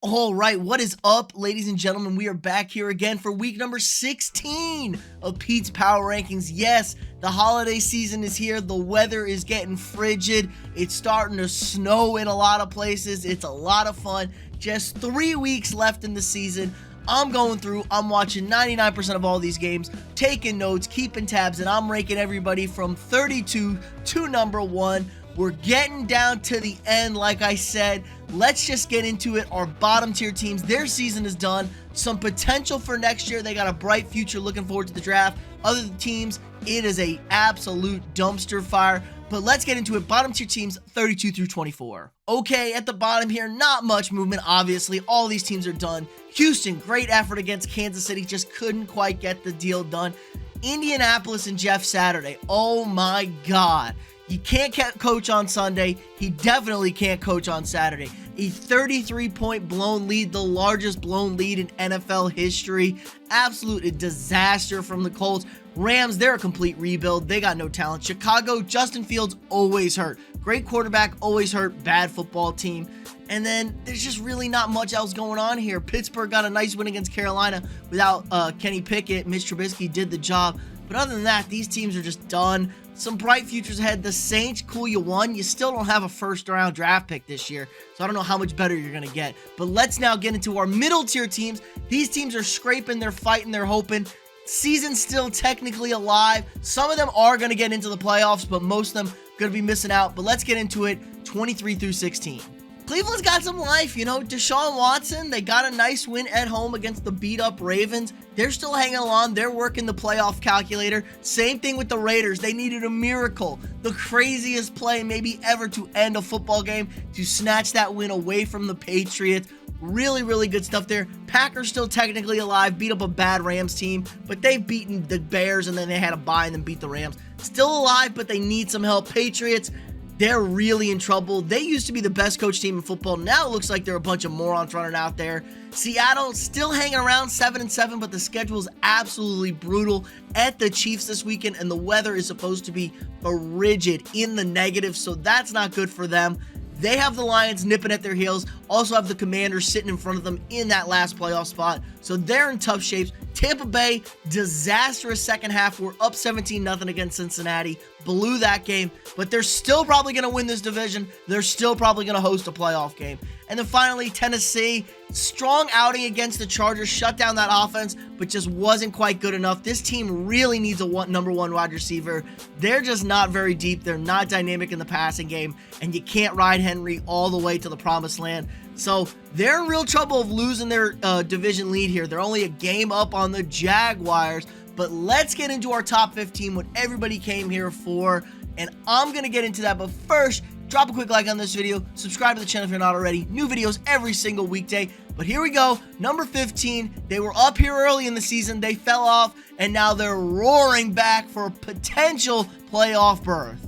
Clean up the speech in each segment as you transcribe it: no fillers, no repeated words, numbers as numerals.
All right, what is up, ladies and gentlemen? We are back here again for week number 16 of Pete's Power Rankings. Yes, the holiday season is here. The weather is getting frigid. It's starting to snow in a lot of places. It's a lot of fun. Just 3 weeks left in the season. I'm going through, I'm watching 99% of all these games, taking notes, keeping tabs, and I'm ranking everybody from 32 to number 1. We're getting down to the end, like I said. Let's just get into it. Our bottom tier teams, their season is done. Some potential for next year. They got a bright future. Looking forward to the draft. Other teams, it is a absolute dumpster fire. But let's get into it. Bottom tier teams, 32 through 24. Okay, at the bottom here, not much movement, obviously. All these teams are done. Houston, great effort against Kansas City. Just couldn't quite get the deal done. Indianapolis and Jeff Saturday. Oh my God. He can't coach on Sunday. He definitely can't coach on Saturday. A 33-point blown lead, the largest blown lead in NFL history. Absolute disaster from the Colts. Rams, they're a complete rebuild. They got no talent. Chicago, Justin Fields, always hurt. Great quarterback, always hurt. Bad football team. And then there's just really not much else going on here. Pittsburgh got a nice win against Carolina without Kenny Pickett. Mitch Trubisky did the job. But other than that, these teams are just done. Some bright futures ahead. The Saints, cool, you won. You still don't have a first-round draft pick this year, so I don't know how much better you're going to get. But let's now get into our middle-tier teams. These teams are scraping, they're fighting, they're hoping. Season's still technically alive. Some of them are going to get into the playoffs, but most of them going to be missing out. But let's get into it, 23 through 16. Cleveland's got some life, Deshaun Watson, they got a nice win at home against the beat-up Ravens. They're still hanging along. They're working the playoff calculator. Same thing with the Raiders. They needed a miracle. The craziest play maybe ever to end a football game, to snatch that win away from the Patriots. Really, really good stuff there. Packers still technically alive, beat up a bad Rams team, but they've beaten the Bears, and then they had a bye and then beat the Rams. Still alive, but they need some help. Patriots, they're really in trouble. They used to be the best coach team in football. Now it looks like they're a bunch of morons running out there. Seattle still hanging around 7-7, but the schedule is absolutely brutal at the Chiefs this weekend, and the weather is supposed to be frigid in the negative, so that's not good for them. They have the Lions nipping at their heels. Also have the Commanders sitting in front of them in that last playoff spot. So they're in tough shapes. Tampa Bay, disastrous second half. We're up 17-0 against Cincinnati. Blew that game. But they're still probably going to win this division. They're still probably going to host a playoff game. And then finally, Tennessee, strong outing against the Chargers, shut down that offense, but just wasn't quite good enough. This team really needs a number one wide receiver. They're just not very deep. They're not dynamic in the passing game, and you can't ride Henry all the way to the promised land. So they're in real trouble of losing their division lead here. They're only a game up on the Jaguars. But let's get into our top 15, what everybody came here for, and I'm going to get into that. But first, drop a quick like on this video, subscribe to the channel if you're not already. New videos every single weekday. But here we go, number 15. They were up here early in the season, they fell off, and now they're roaring back for a potential playoff berth.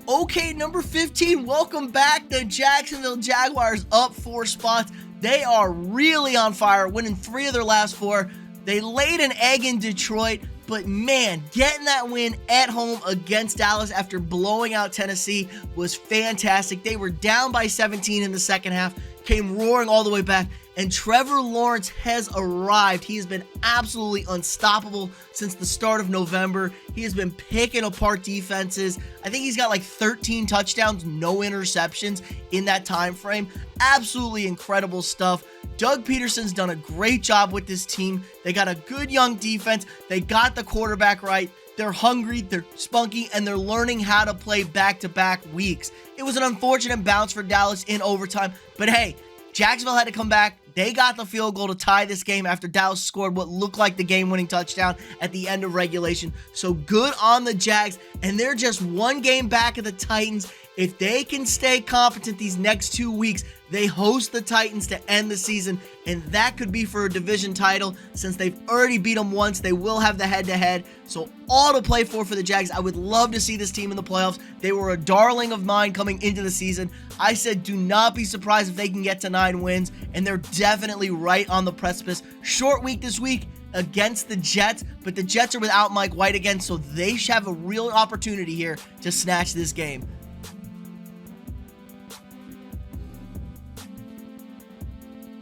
Okay, number 15, welcome back. The Jacksonville Jaguars up 4 spots. They are really on fire, winning 3 of their last 4. They laid an egg in Detroit, but man, getting that win at home against Dallas after blowing out Tennessee was fantastic. They were down by 17 in the second half, came roaring all the way back, and Trevor Lawrence has arrived. He has been absolutely unstoppable since the start of November. He has been picking apart defenses. I think he's got like 13 touchdowns, no interceptions in that time frame. Absolutely incredible stuff. Doug Peterson's done a great job with this team. They got a good young defense. They got the quarterback right. They're hungry, they're spunky, and they're learning how to play back-to-back weeks. It was an unfortunate bounce for Dallas in overtime, but hey, Jacksonville had to come back. They got the field goal to tie this game after Dallas scored what looked like the game-winning touchdown at the end of regulation. So good on the Jags, and they're just one game back of the Titans. If they can stay competent these next 2 weeks, they host the Titans to end the season, and that could be for a division title. Since they've already beat them once, they will have the head-to-head. So all to play for the Jags. I would love to see this team in the playoffs. They were a darling of mine coming into the season. I said do not be surprised if they can get to 9 wins, and they're definitely right on the precipice. Short week this week against the Jets, but the Jets are without Mike White again, so they should have a real opportunity here to snatch this game.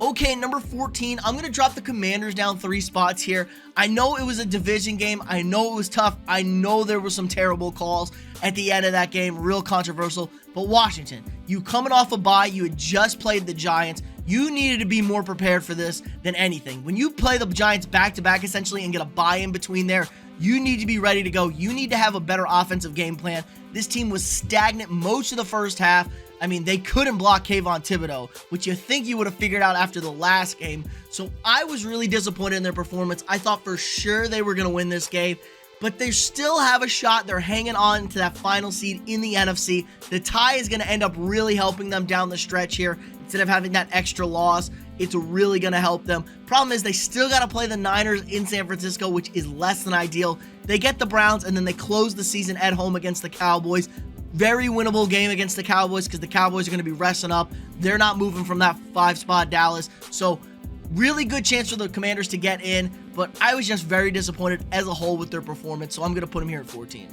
Okay, number 14, I'm going to drop the Commanders down 3 spots here. I know it was a division game. I know it was tough. I know there were some terrible calls at the end of that game, real controversial. But Washington, you coming off a bye, you had just played the Giants. You needed to be more prepared for this than anything. When you play the Giants back-to-back essentially and get a bye in between there, you need to be ready to go. You need to have a better offensive game plan. This team was stagnant most of the first half. I mean, they couldn't block Kayvon Thibodeau, which you think you would have figured out after the last game. So I was really disappointed in their performance. I thought for sure they were going to win this game, but they still have a shot. They're hanging on to that final seed in the NFC. The tie is going to end up really helping them down the stretch here. Instead of having that extra loss, it's really going to help them. Problem is, they still got to play the Niners in San Francisco, which is less than ideal. They get the Browns, and then they close the season at home against the Cowboys. Very winnable game against the Cowboys because the Cowboys are going to be resting up. They're not moving from that 5 spot Dallas. So really good chance for the Commanders to get in, but I was just very disappointed as a whole with their performance, so I'm going to put them here at 14.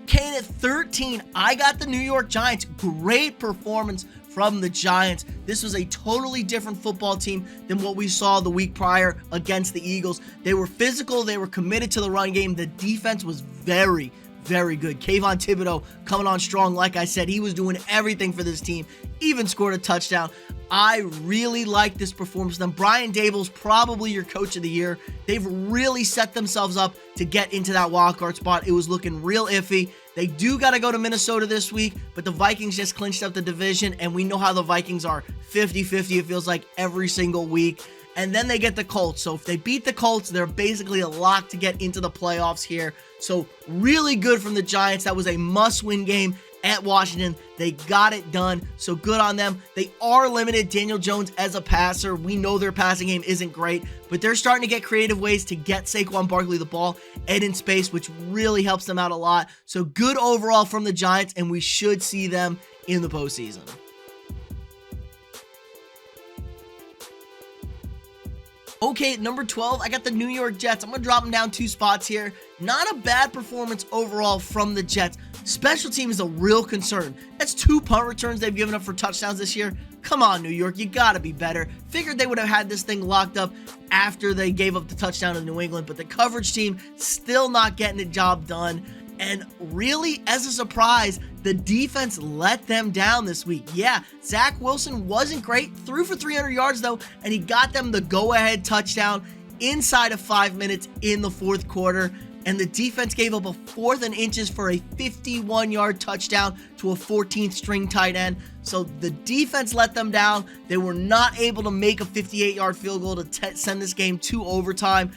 Okay, and at 13, I got the New York Giants. Great performance from the Giants. This was a totally different football team than what we saw the week prior against the Eagles. They were physical. They were committed to the run game. The defense was very, very good. Kayvon Thibodeau coming on strong. Like I said, he was doing everything for this team, even scored a touchdown. I really like this performance. Then Brian Daboll's probably your coach of the year. They've really set themselves up to get into that wild card spot. It was looking real iffy. They do got to go to Minnesota this week, but the Vikings just clinched up the division, and we know how the Vikings are 50-50, it feels like, every single week. And then they get the Colts. So if they beat the Colts, they're basically a lock to get into the playoffs here. So really good from the Giants. That was a must-win game at Washington. They got it done, so good on them. They are limited Daniel Jones as a passer. We know their passing game isn't great, but they're starting to get creative ways to get Saquon Barkley the ball and in space, which really helps them out a lot. So good overall from the Giants, and we should see them in the postseason. Okay, at number 12, I got the New York Jets. I'm going to drop them down 2 spots here. Not a bad performance overall from the Jets. Special team is a real concern. That's 2 punt returns they've given up for touchdowns this year. Come on, New York, you got to be better. Figured they would have had this thing locked up after they gave up the touchdown to New England, but the coverage team still not getting the job done. And really, as a surprise, the defense let them down this week. Yeah, Zach Wilson wasn't great, threw for 300 yards though, and he got them the go-ahead touchdown inside of 5 minutes in the 4th quarter. And the defense gave up a 4th and inches for a 51-yard touchdown to a 14th string tight end. So the defense let them down. They were not able to make a 58-yard field goal to send this game to overtime.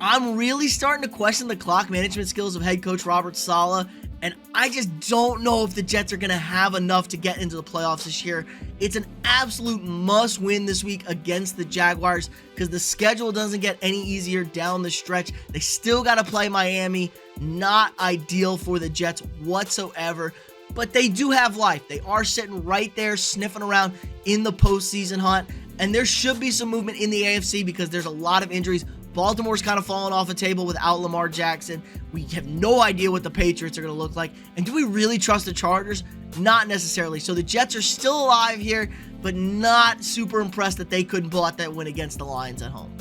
I'm really starting to question the clock management skills of head coach Robert Saleh, and I just don't know if the Jets are going to have enough to get into the playoffs this year. It's an absolute must-win this week against the Jaguars because the schedule doesn't get any easier down the stretch. They still got to play Miami. Not ideal for the Jets whatsoever, but they do have life. They are sitting right there sniffing around in the postseason hunt, and there should be some movement in the AFC because there's a lot of injuries. Baltimore's kind of fallen off the table without Lamar Jackson. We have no idea what the Patriots are going to look like. And do we really trust the Chargers? Not necessarily. So the Jets are still alive here, but not super impressed that they couldn't pull out that win against the Lions at home.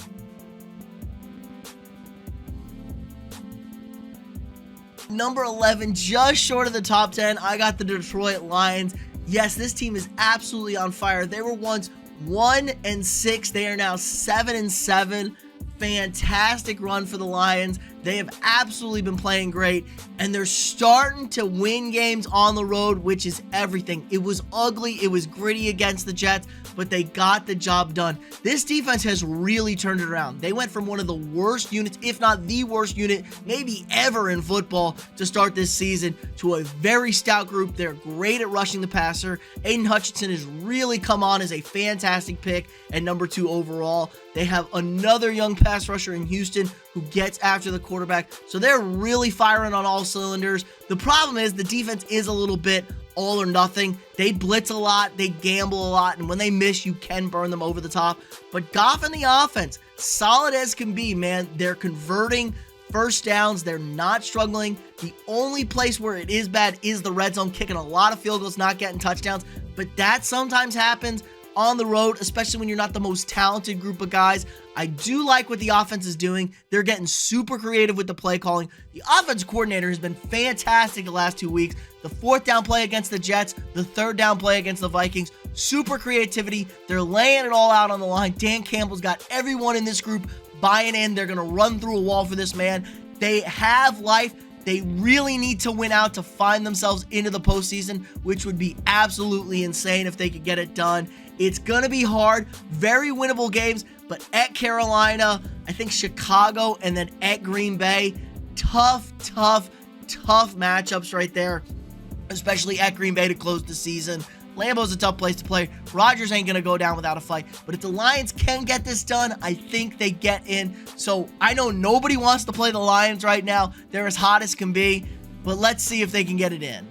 Number 11, just short of the top 10, I got the Detroit Lions. Yes, this team is absolutely on fire. They were once 1-6. They are now 7-7. Fantastic run for the Lions. They have absolutely been playing great, and they're starting to win games on the road, which is everything. It was ugly, it was gritty against the Jets, but they got the job done. This defense has really turned it around. They went from one of the worst units, if not the worst unit, maybe ever in football to start this season, to a very stout group. They're great at rushing the passer. Aiden Hutchinson has really come on as a fantastic pick at number 2 overall. They have another young pass rusher in Houston who gets after the quarterback. So they're really firing on all cylinders. The problem is the defense is a little bit all or nothing. They blitz a lot, they gamble a lot, and when they miss, you can burn them over the top. But Goff and the offense, solid as can be, man. They're converting First downs, they're not struggling. The only place where it is bad is the red zone, kicking a lot of field goals, not getting touchdowns. But that sometimes happens on the road, especially when you're not the most talented group of guys. I do like what the offense is doing. They're getting super creative with the play calling. The offense coordinator has been fantastic the last 2 weeks. The 4th down play against the Jets, the 3rd down play against the Vikings, super creativity. They're laying it all out on the line. Dan Campbell's got everyone in this group buying in. They're going to run through a wall for this man. They have life. They really need to win out to find themselves into the postseason, which would be absolutely insane if they could get it done. It's going to be hard, very winnable games, but at Carolina, I think Chicago, and then at Green Bay, tough matchups right there, especially at Green Bay to close the season. Lambeau's a tough place to play. Rodgers ain't going to go down without a fight. But if the Lions can get this done, I think they get in. So I know nobody wants to play the Lions right now. They're as hot as can be. But let's see if they can get it in.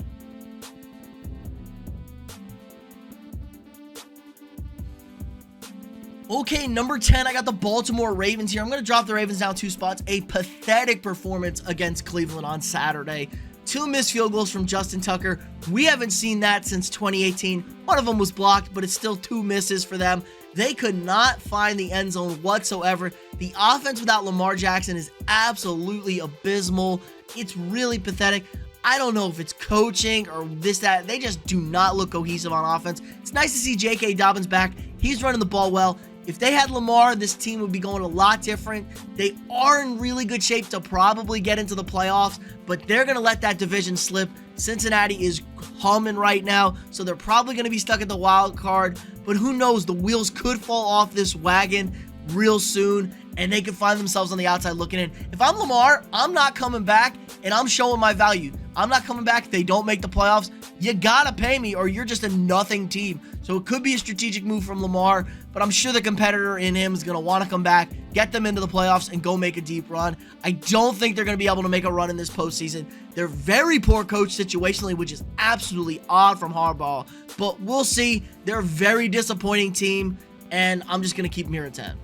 Okay, number 10, I got the Baltimore Ravens here. I'm going to drop the Ravens down 2 spots. A pathetic performance against Cleveland on Saturday. 2 missed field goals from Justin Tucker. We haven't seen that since 2018. One of them was blocked, but it's still 2 misses for them. They could not find the end zone whatsoever. The offense without Lamar Jackson is absolutely abysmal. It's really pathetic. I don't know if it's coaching or this, that. They just do not look cohesive on offense. It's nice to see J.K. Dobbins back. He's running the ball well. If they had Lamar, this team would be going a lot different. They are in really good shape to probably get into the playoffs, but they're going to let that division slip. Cincinnati is humming right now, so they're probably going to be stuck at the wild card, but who knows? The wheels could fall off this wagon real soon, and they could find themselves on the outside looking in. If I'm Lamar, I'm not coming back, and I'm showing my value. I'm not coming back if they don't make the playoffs. You gotta pay me, or you're just a nothing team. So it could be a strategic move from Lamar, but I'm sure the competitor in him is going to want to come back, get them into the playoffs, and go make a deep run. I don't think they're going to be able to make a run in this postseason. They're very poor coached situationally, which is absolutely odd from Harbaugh, but we'll see. They're a very disappointing team, and I'm just going to keep them here at 10.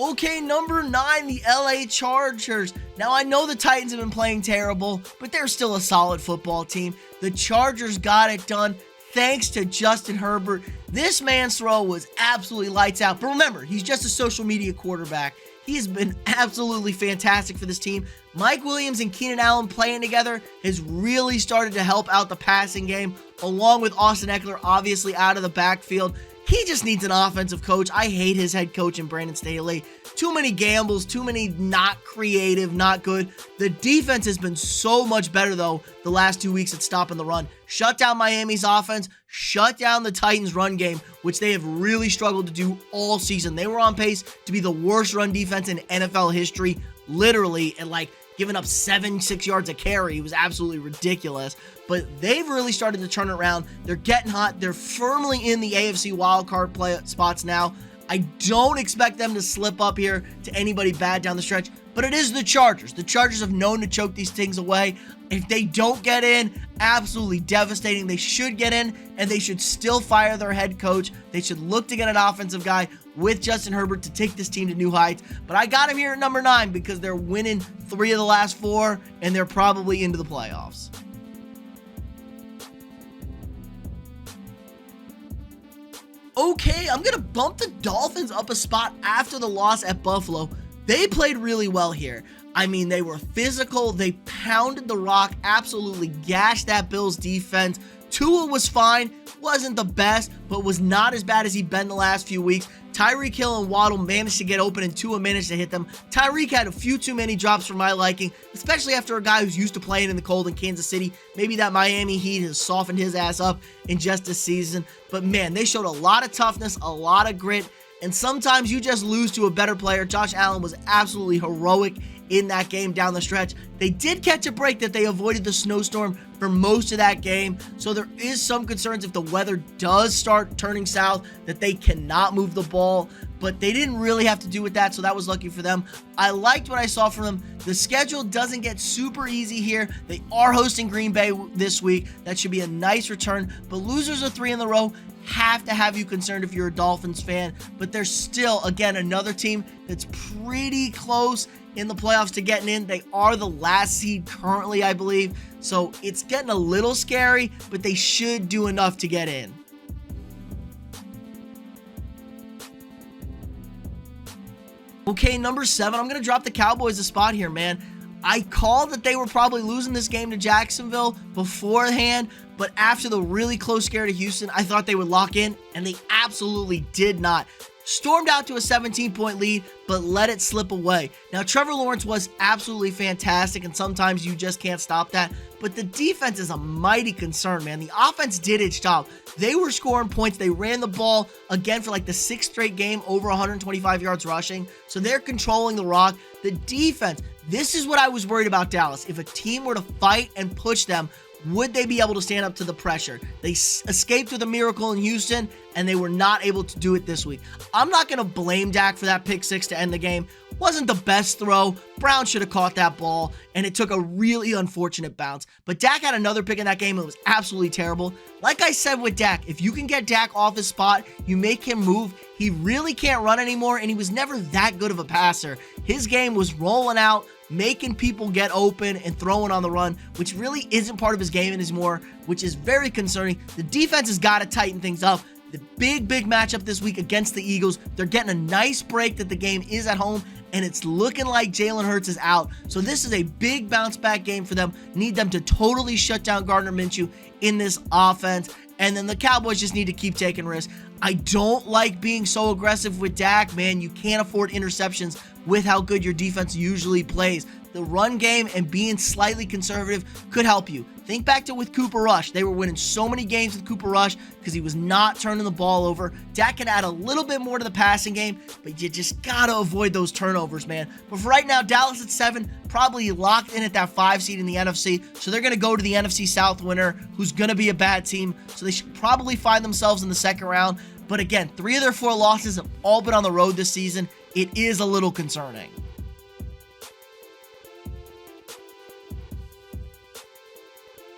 Okay, number 9, the LA Chargers. Now, I know the Titans have been playing terrible, but they're still a solid football team. The Chargers got it done thanks to Justin Herbert. This man's throw was absolutely lights out. But remember, he's just a social media quarterback. He's been absolutely fantastic for this team. Mike Williams and Keenan Allen playing together has really started to help out the passing game, along with Austin Eckler obviously out of the backfield. He just needs an offensive coach. I hate his head coach and Brandon Staley. Too many gambles, too many not creative, not good. The defense has been so much better, though, the last 2 weeks at stopping the run. Shut down Miami's offense, shut down the Titans' run game, which they have really struggled to do all season. They were on pace to be the worst run defense in NFL history, literally, and giving up 6 yards a carry. It was absolutely ridiculous. But they've really started to turn it around. They're getting hot. They're firmly in the AFC wildcard play spots now. I don't expect them to slip up here to anybody bad down the stretch, but it is the Chargers. The Chargers have known to choke these things away. If they don't get in, absolutely devastating. They should get in, and they should still fire their head coach. They should look to get an offensive guy with Justin Herbert to take this team to new heights. But I got him here at number 9 because they're winning 3 of the last 4, and they're probably into the playoffs. Okay, I'm going to bump the Dolphins up a spot after the loss at Buffalo. They played really well here. I mean, they were physical. They pounded the rock, absolutely gashed that Bills defense. Tua was fine, wasn't the best, but was not as bad as he'd been the last few weeks. Tyreek Hill and Waddle managed to get open, and Tua managed to hit them. Tyreek had a few too many drops for my liking, especially after a guy who's used to playing in the cold in Kansas City. Maybe that Miami Heat has softened his ass up in just a season. But man, they showed a lot of toughness, a lot of grit, and sometimes you just lose to a better player. Josh Allen was absolutely heroic in that game down the stretch. They did catch a break that they avoided the snowstorm for most of that game, so there is some concerns if the weather does start turning south that they cannot move the ball, but they didn't really have to do with that, so that was lucky for them. I liked what I saw from them. The schedule doesn't get super easy here. They are hosting Green Bay this week. That should be a nice return, but losers of 3 in a row have to have you concerned if you're a Dolphins fan, but they're still, again, another team that's pretty close in the playoffs to getting in. They are the last seed currently, I believe, so it's getting a little scary, but they should do enough to get in. Okay, number 7, I'm going to drop the Cowboys a spot here, man. I called that they were probably losing this game to Jacksonville beforehand, but after the really close scare to Houston, I thought they would lock in, and they absolutely did not. Stormed out to a 17-point lead, but let it slip away. Now, Trevor Lawrence was absolutely fantastic, and sometimes you just can't stop that, but the defense is a mighty concern, man. The offense did its job. They were scoring points. They ran the ball, again, for like the 6th straight game, over 125 yards rushing, so they're controlling the rock. The defense, this is what I was worried about Dallas. If a team were to fight and push them, would they be able to stand up to the pressure? They escaped with a miracle in Houston, and they were not able to do it this week. I'm not going to blame Dak for that pick 6 to end the game. Wasn't the best throw. Brown should have caught that ball, and it took a really unfortunate bounce. But Dak had another pick in that game, and it was absolutely terrible. Like I said with Dak, if you can get Dak off his spot, you make him move, he really can't run anymore, and he was never that good of a passer. His game was rolling out, making people get open and throwing on the run, which really isn't part of his game anymore, which is very concerning. The defense has got to tighten things up. The big matchup this week against the Eagles. They're getting a nice break that the game is at home, and it's looking like Jalen Hurts is out. So this is a big bounce back game for them. Need them to totally shut down Gardner Minshew in this offense. And then the Cowboys just need to keep taking risks. I don't like being so aggressive with Dak, man. You can't afford interceptions with how good your defense usually plays. The run game and being slightly conservative could help you. Think back to with Cooper Rush. They were winning so many games with Cooper Rush because he was not turning the ball over. Dak can add a little bit more to the passing game, but you just got to avoid those turnovers, man. But for right now, Dallas at 7, probably locked in at that 5 seed in the NFC. So they're going to go to the NFC South winner, who's going to be a bad team. So they should probably find themselves in the second round. But again, 3 of their 4 losses have all been on the road this season. It is a little concerning.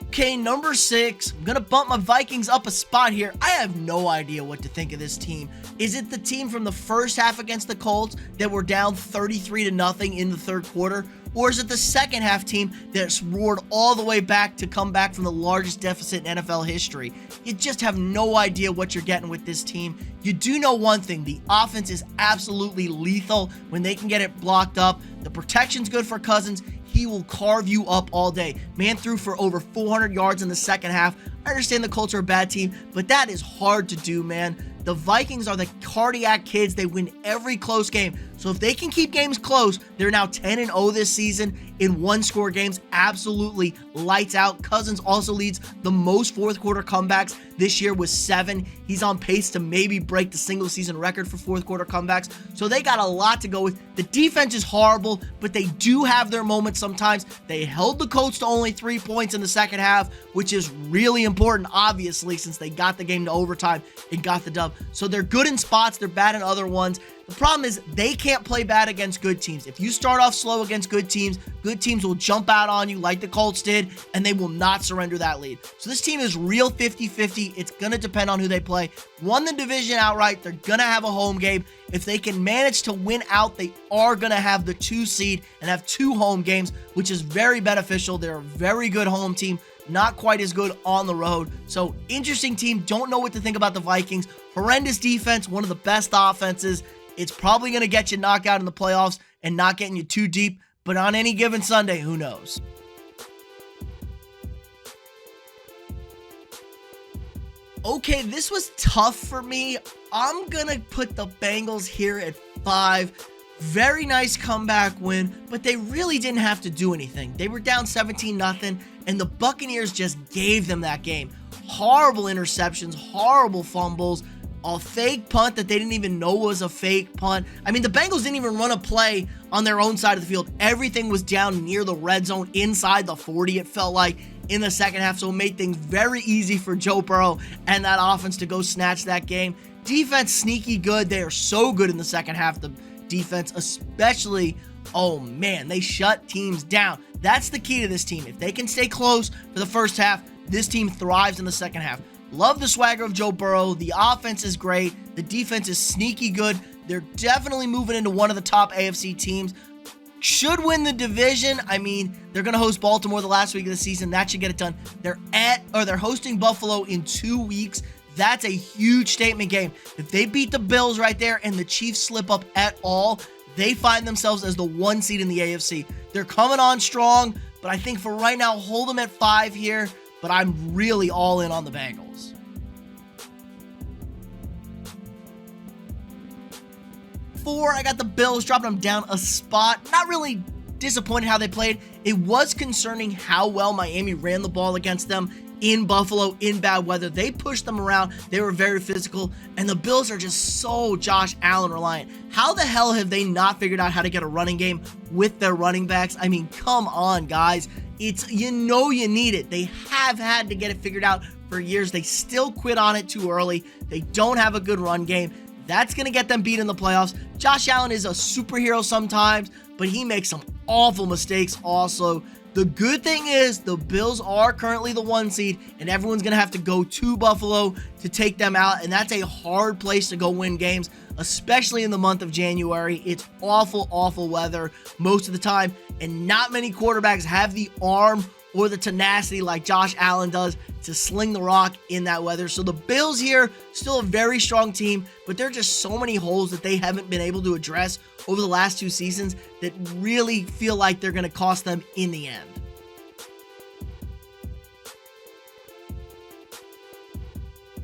Okay, number 6, I'm going to bump my Vikings up a spot here. I have no idea what to think of this team. Is it the team from the first half against the Colts that were down 33-0 in the third quarter? Or is it the second half team that's roared all the way back to come back from the largest deficit in NFL history? You just have no idea what you're getting with this team. You do know one thing, the offense is absolutely lethal when they can get it blocked up. The protection's good for Cousins. He will carve you up all day. Man threw for over 400 yards in the second half. I understand the Colts are a bad team, but that is hard to do, man. The Vikings are the cardiac kids. They win every close game. So if they can keep games close, they're now 10-0 this season in one-score games. Absolutely lights out. Cousins also leads the most fourth-quarter comebacks this year with 7. He's on pace to maybe break the single-season record for fourth-quarter comebacks. So they got a lot to go with. The defense is horrible, but they do have their moments sometimes. They held the Colts to only 3 points in the second half, which is really important, obviously, since they got the game to overtime and got the dub. So they're good in spots. They're bad in other ones. The problem is they can't play bad against good teams. If you start off slow against good teams will jump out on you like the Colts did, and they will not surrender that lead. So this team is real 50-50. It's going to depend on who they play. Won the division outright. They're going to have a home game. If they can manage to win out, they are going to have the 2 seed and have 2 home games, which is very beneficial. They're a very good home team. Not quite as good on the road. So, interesting team. Don't know what to think about the Vikings. Horrendous defense. One of the best offenses. It's probably going to get you knocked out in the playoffs and not getting you too deep. But on any given Sunday, who knows? Okay, this was tough for me. I'm going to put the Bengals here at 5. Very nice comeback win, but they really didn't have to do anything. They were down 17-0, and the Buccaneers just gave them that game. Horrible interceptions, horrible fumbles, a fake punt that they didn't even know was a fake punt. I mean, the Bengals didn't even run a play on their own side of the field. Everything was down near the red zone, inside the 40, it felt like, in the second half, so it made things very easy for Joe Burrow and that offense to go snatch that game. Defense, sneaky good. They are so good in the second half, the defense, especially, oh man, they shut teams down. That's the key to this team. If they can stay close for the first half, this team thrives in the second half. Love the swagger of Joe Burrow. The offense is great. The defense is sneaky good. They're definitely moving into one of the top AFC teams. Should win the division. I mean, they're going to host Baltimore the last week of the season. That should get it done. They're hosting Buffalo in 2 weeks. That's a huge statement game. If they beat the Bills right there and the Chiefs slip up at all, they find themselves as the 1 seed in the AFC. They're coming on strong, but I think for right now, hold them at 5 here, but I'm really all in on the Bengals. I got the Bills, dropping them down a spot. Not really disappointed how they played. It was concerning how well Miami ran the ball against them in Buffalo in bad weather. They pushed them around. They were very physical, and the Bills are just so Josh Allen reliant. How the hell have they not figured out how to get a running game with their running backs? I mean, come on, guys. You need it. They have had to get it figured out for years. They still quit on it too early. They don't have a good run game. That's going to get them beat in the playoffs. Josh Allen is a superhero sometimes, but he makes some awful mistakes also. The good thing is the Bills are currently the 1 seed, and everyone's going to have to go to Buffalo to take them out, and that's a hard place to go win games, especially in the month of January. It's awful, awful weather most of the time, and not many quarterbacks have the arm or the tenacity like Josh Allen does to sling the rock in that weather. So the Bills here, still a very strong team, but there are just so many holes that they haven't been able to address over the last 2 seasons that really feel like they're going to cost them in the end.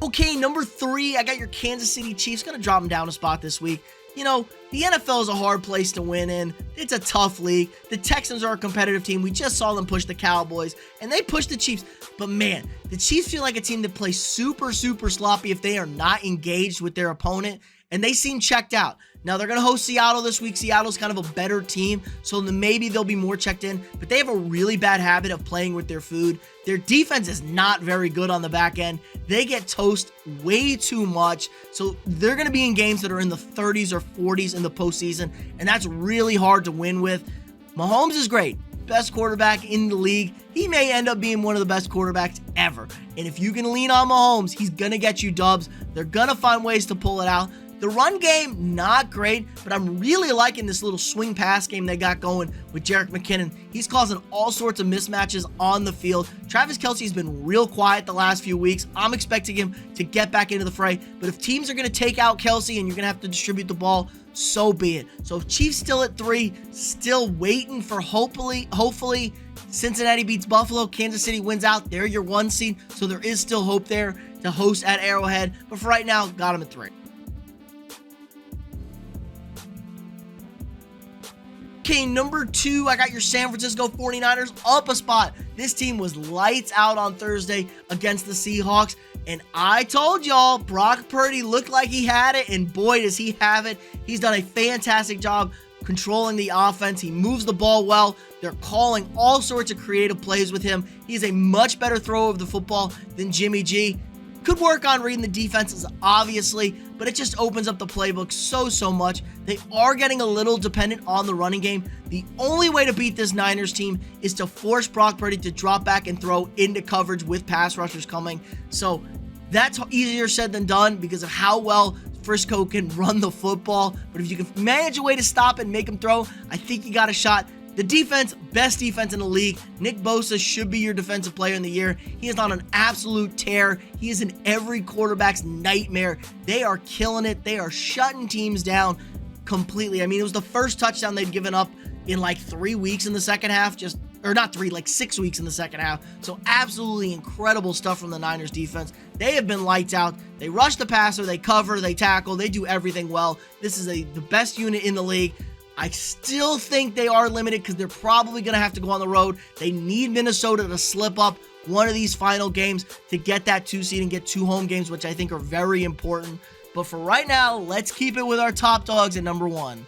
Okay, number 3, I got your Kansas City Chiefs. Going to drop them down a spot this week. You know, the NFL is a hard place to win in. It's a tough league. The Texans are a competitive team. We just saw them push the Cowboys, and they pushed the Chiefs. But man, the Chiefs feel like a team that plays super, super sloppy if they are not engaged with their opponent, and they seem checked out. Now, they're going to host Seattle this week. Seattle's kind of a better team, so maybe they'll be more checked in, but they have a really bad habit of playing with their food. Their defense is not very good on the back end. They get toast way too much, so they're going to be in games that are in the 30s or 40s in the postseason, and that's really hard to win with. Mahomes is great. Best quarterback in the league. He may end up being one of the best quarterbacks ever, and if you can lean on Mahomes, he's going to get you dubs. They're going to find ways to pull it out. The run game, not great, but I'm really liking this little swing pass game they got going with Jerick McKinnon. He's causing all sorts of mismatches on the field. Travis Kelce's been real quiet the last few weeks. I'm expecting him to get back into the fray, but if teams are going to take out Kelce and you're going to have to distribute the ball, so be it. So Chiefs still at 3, still waiting for hopefully Cincinnati beats Buffalo, Kansas City wins out. They're your 1 seed, so there is still hope there to host at Arrowhead, but for right now, got them at 3. Okay, number 2, I got your San Francisco 49ers up a spot. This team was lights out on Thursday against the Seahawks, and I told y'all Brock Purdy looked like he had it, and boy, does he have it. He's done a fantastic job controlling the offense. He moves the ball well. They're calling all sorts of creative plays with him. He's a much better thrower of the football than Jimmy G. Could work on reading the defenses, obviously, but it just opens up the playbook so much. They are getting a little dependent on the running game. The only way to beat this Niners team is to force Brock Purdy to drop back and throw into coverage with pass rushers coming. So that's easier said than done because of how well Frisco can run the football. But if you can manage a way to stop it and make him throw, I think you got a shot. The defense, best defense in the league. Nick Bosa should be your defensive player in the year. He is on an absolute tear. He is in every quarterback's nightmare. They are killing it. They are shutting teams down completely. I mean, it was the first touchdown they'd given up in like 3 weeks in the second half. Like 6 weeks in the second half. So absolutely incredible stuff from the Niners defense. They have been lights out. They rush the passer, they cover, they tackle, they do everything well. This is the best unit in the league. I still think they are limited because they're probably going to have to go on the road. They need Minnesota to slip up one of these final games to get that 2 seed and get 2 home games, which I think are very important. But for right now, let's keep it with our top dogs at number 1.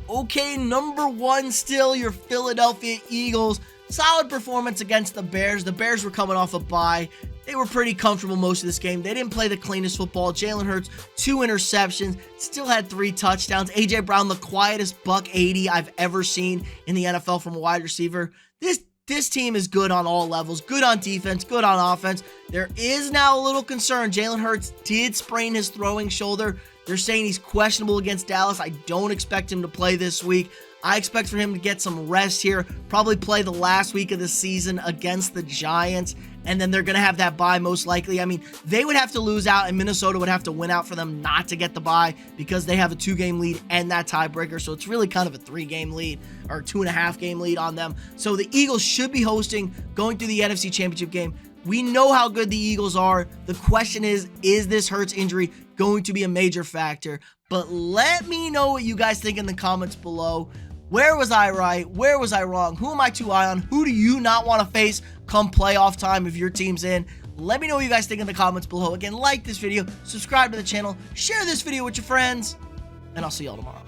Okay, number 1 still, your Philadelphia Eagles. Solid performance against the Bears. The Bears were coming off a bye. They were pretty comfortable most of this game. They didn't play the cleanest football. Jalen Hurts, 2 interceptions, still had 3 touchdowns. A.J. Brown, the quietest $180 I've ever seen in the NFL from a wide receiver. This this team is good on all levels, good on defense, good on offense. There is now a little concern. Jalen Hurts did sprain his throwing shoulder. They're saying he's questionable against Dallas. I don't expect him to play this week. I expect for him to get some rest here, probably play the last week of the season against the Giants, and then they're going to have that bye most likely. I mean, they would have to lose out, and Minnesota would have to win out for them not to get the bye because they have a 2-game lead and that tiebreaker, so it's really kind of a 3-game lead or 2.5-game lead on them. So the Eagles should be hosting, going through the NFC Championship game. We know how good the Eagles are. The question is this Hurts injury going to be a major factor? But let me know what you guys think in the comments below. Where was I right? Where was I wrong? Who am I too high on? Who do you not want to face come playoff time if your team's in? Let me know what you guys think in the comments below. Again, like this video, subscribe to the channel, share this video with your friends, and I'll see y'all tomorrow.